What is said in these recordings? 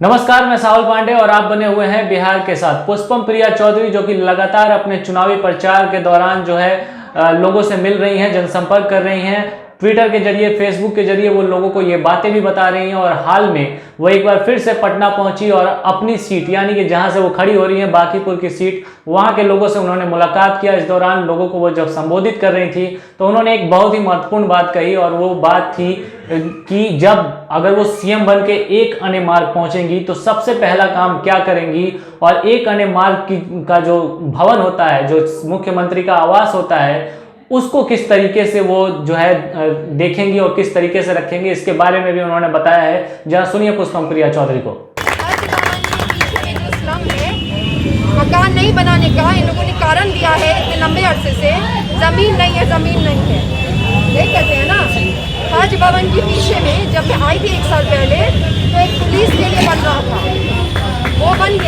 नमस्कार, मैं साहुल पांडे और आप बने हुए हैं बिहार के साथ। पुष्पम प्रिया चौधरी जो कि लगातार अपने चुनावी प्रचार के दौरान जो है लोगों से मिल रही हैं, जनसंपर्क कर रही हैं, ट्विटर के जरिए, फेसबुक के जरिए वो लोगों को ये बातें भी बता रही हैं। और हाल में वो एक बार फिर से पटना पहुंची और अपनी सीट यानी कि जहां से वो खड़ी हो रही हैं, बांकीपुर की सीट, वहां के लोगों से उन्होंने मुलाकात किया। इस दौरान लोगों को वो जब संबोधित कर रही थी तो उन्होंने एक बहुत ही महत्वपूर्ण बात कही और वो बात थी कि जब अगर वो सीएम बन के एक अने मार्ग पहुंचेंगी तो सबसे पहला काम क्या करेंगी, और एक अने मार्ग का जो भवन होता है, जो मुख्यमंत्री का आवास होता है, उसको किस तरीके से वो जो है देखेंगी और किस तरीके से रखेंगे, इसके बारे में भी उन्होंने बताया है। जरा सुनिए पुष्पम प्रिया चौधरी को। मकान नहीं बनाने का इन लोगों ने कारण दिया है इतने लंबे अरसे से, जमीन नहीं है, जमीन नहीं है, ये कहते हैं ना। हज भवन के पीछे में जब मैं आई थी 1 साल पहले तो एक पुलिस के लिए बन रहा था, वो बन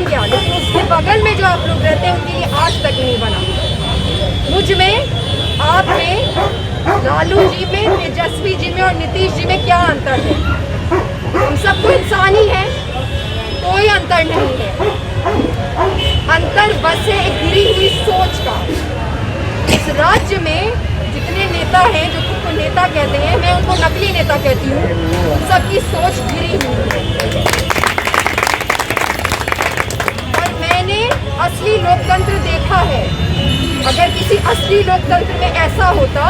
गया, लेकिन उसके बगल में जो आप लोग रहते हैं उनके लिए आज तक नहीं बना। मुझ में, आप में, लालू जी में, तेजस्वी जी में और नीतीश जी में क्या अंतर है? हम सब तो इंसान ही हैं, कोई अंतर नहीं है। अंतर बस है एक गिरी हुई सोच का। इस राज्य में जितने नेता हैं जो खुद को नेता कहते हैं, मैं उनको नकली नेता कहती हूँ, उन सबकी सोच गिरी हुई है। और मैंने असली लोकतंत्र देखा है। अगर किसी असली लोकतंत्र में ऐसा होता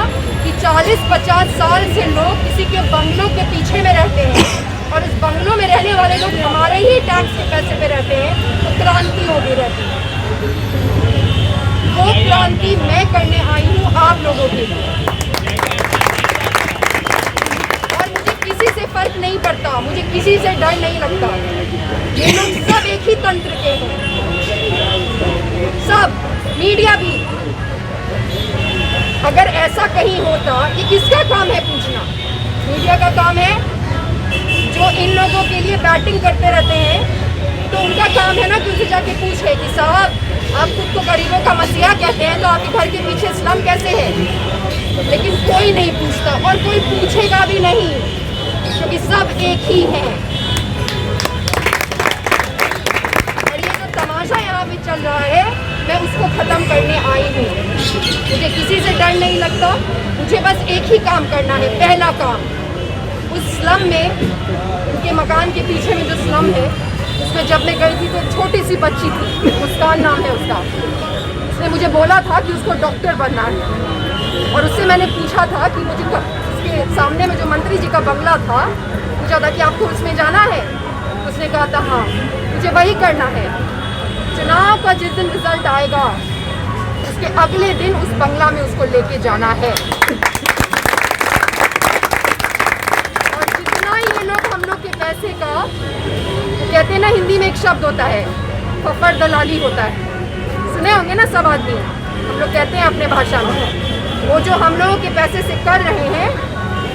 कि 40-50 साल से लोग किसी के बंगलों के पीछे में रहते हैं और उस बंगलों में रहने वाले लोग हमारे ही टैक्स के पैसे पे रहते हैं, तो क्रांति होगी रहती है। वो क्रांति मैं करने आई हूँ आप लोगों के लिए। और मुझे किसी से फर्क नहीं पड़ता, मुझे किसी से डर नहीं लगता। ये लोग सब एक ही तंत्र के हैं, सब, मीडिया भी। अगर ऐसा कहीं होता, ये किसका काम है पूछना? मीडिया का काम है। जो इन लोगों के लिए बैटिंग करते रहते हैं तो उनका काम है ना कि उसे जाके पूछे कि साहब आप खुद को गरीबों का मसीहा कहते हैं, तो आपके घर के पीछे स्लम कैसे है? लेकिन कोई नहीं पूछता और कोई पूछेगा भी नहीं, क्योंकि सब एक ही हैं। और ये जो तमाशा यहाँ पे चल रहा है, मैं उसको ख़त्म करने आई हूँ। मुझे किसी से डर नहीं लगता, मुझे बस एक ही काम करना है। पहला काम, उस स्लम में, उनके मकान के पीछे में जो स्लम है, उसमें जब मैं गई थी तो छोटी सी बच्ची थी, मुस्कान नाम है उसका। उसने मुझे बोला था कि उसको डॉक्टर बनना है, और उससे मैंने पूछा था कि मुझे उसके सामने में जो मंत्री जी का बंगला था, पूछा था कि आपको उसमें जाना है? उसने कहा था हाँ, मुझे वही करना है। चुनाव का जिस दिन रिजल्ट आएगा उसके अगले दिन उस बंगला में उसको लेके जाना है। और जितना ये लोग हम लोग के पैसे का, कहते हैं ना, हिंदी में एक शब्द होता है, फफड़ दलाली होता है, सुने होंगे ना सब आदमी, हम लोग कहते हैं अपने भाषा में। वो जो हम लोगों के पैसे से कर रहे हैं,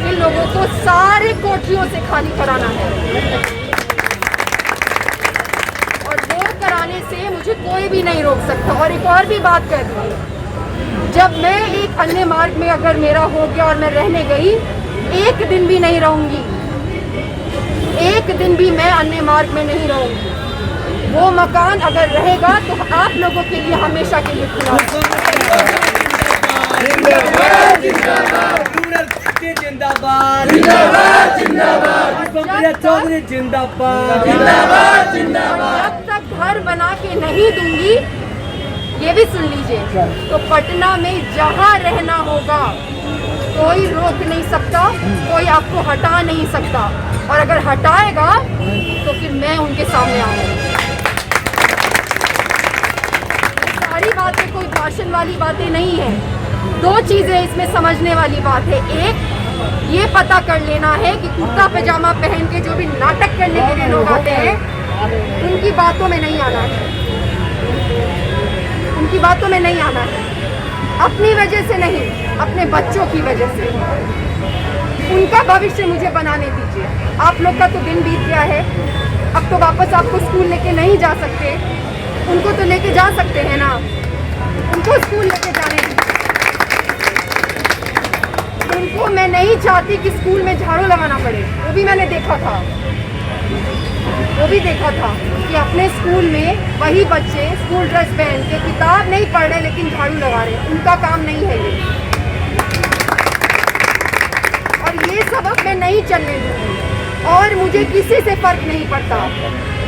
इन लोगों को सारे कोठरियों से खाली कराना है। और वो कराने से मुझे कोई भी नहीं रोक सकता। और एक और भी बात कर दूँ, जब मैं एक अन्य मार्ग में अगर मेरा हो गया और मैं रहने गई, एक दिन भी नहीं रहूँगी, एक दिन भी मैं अन्य मार्ग में नहीं रहूँगी। वो मकान अगर रहेगा तो आप लोगों के लिए हमेशा के लिए खुला है। जिंदाबाद जिंदाबाद जिंदाबाद पुष्पम चौधरी जिंदाबाद जिंदाबाद जिंदाबाद। जब तक घर बना के नहीं दूंगी, ये भी सुन लीजिए, तो पटना में जहाँ रहना होगा कोई रोक नहीं सकता, कोई आपको हटा नहीं सकता। और अगर हटाएगा तो फिर मैं उनके सामने आऊंगी। सारी बातें कोई भाषण वाली बातें नहीं है। 2 चीजें इसमें समझने वाली बात है। एक, ये पता कर लेना है कि कुर्ता पैजामा पहन के जो भी नाटक करने के लिए लोग आते हैं, उनकी बातों में नहीं आना है, उनकी बातों में नहीं आना है। अपनी वजह से नहीं, अपने बच्चों की वजह से। उनका भविष्य मुझे बनाने दीजिए। आप लोग का तो दिन बीत गया है, अब तो वापस आपको स्कूल लेके नहीं जा सकते। उनको तो लेके जा सकते हैं ना, उनको स्कूल लेके जाने दीजिए। उनको मैं नहीं चाहती कि स्कूल में झाड़ू लगाना पड़े, वो भी मैंने देखा था, वो भी देखा था कि अपने स्कूल में वही बच्चे स्कूल ड्रेस पहन के किताब नहीं पढ़ रहे लेकिन झाड़ू लगा रहे, उनका काम नहीं है ये। और ये सबक मैं नहीं चलने दूंगी और मुझे किसी से फर्क नहीं पड़ता।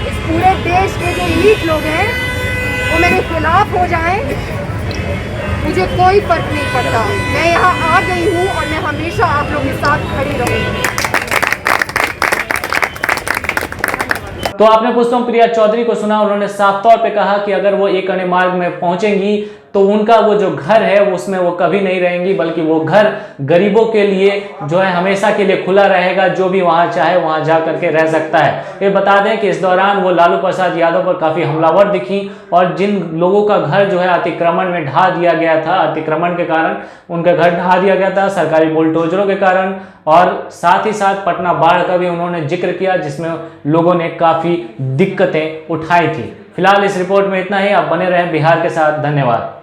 इस पूरे देश के जो एलीट लोग हैं वो मेरे खिलाफ हो जाएं, मुझे कोई फर्क नहीं पड़ता। मैं यहाँ आ गई हूँ और मैं हमेशा आप लोगों के साथ खड़ी रहूँगी। तो आपने पुष्पम प्रिया चौधरी को सुना, उन्होंने साफ तौर पे कहा कि अगर वो एक अणे मार्ग में पहुंचेंगी तो उनका वो जो घर है उसमें वो कभी नहीं रहेंगी, बल्कि वो घर गरीबों के लिए जो है हमेशा के लिए खुला रहेगा। जो भी वहां चाहे वहां जा करके रह सकता है। ये बता दें कि इस दौरान वो लालू प्रसाद यादव पर काफी हमलावर दिखी और जिन लोगों का घर जो है अतिक्रमण में ढा दिया गया था, अतिक्रमण के कारण उनका घर ढा दिया गया था सरकारी बुलडोजरों के कारण, और साथ ही साथ पटना बाढ़ का भी उन्होंने जिक्र किया जिसमें लोगों ने काफी दिक्कतें उठाई थी। फिलहाल इस रिपोर्ट में इतना ही। आप बने रहें बिहार के साथ। धन्यवाद।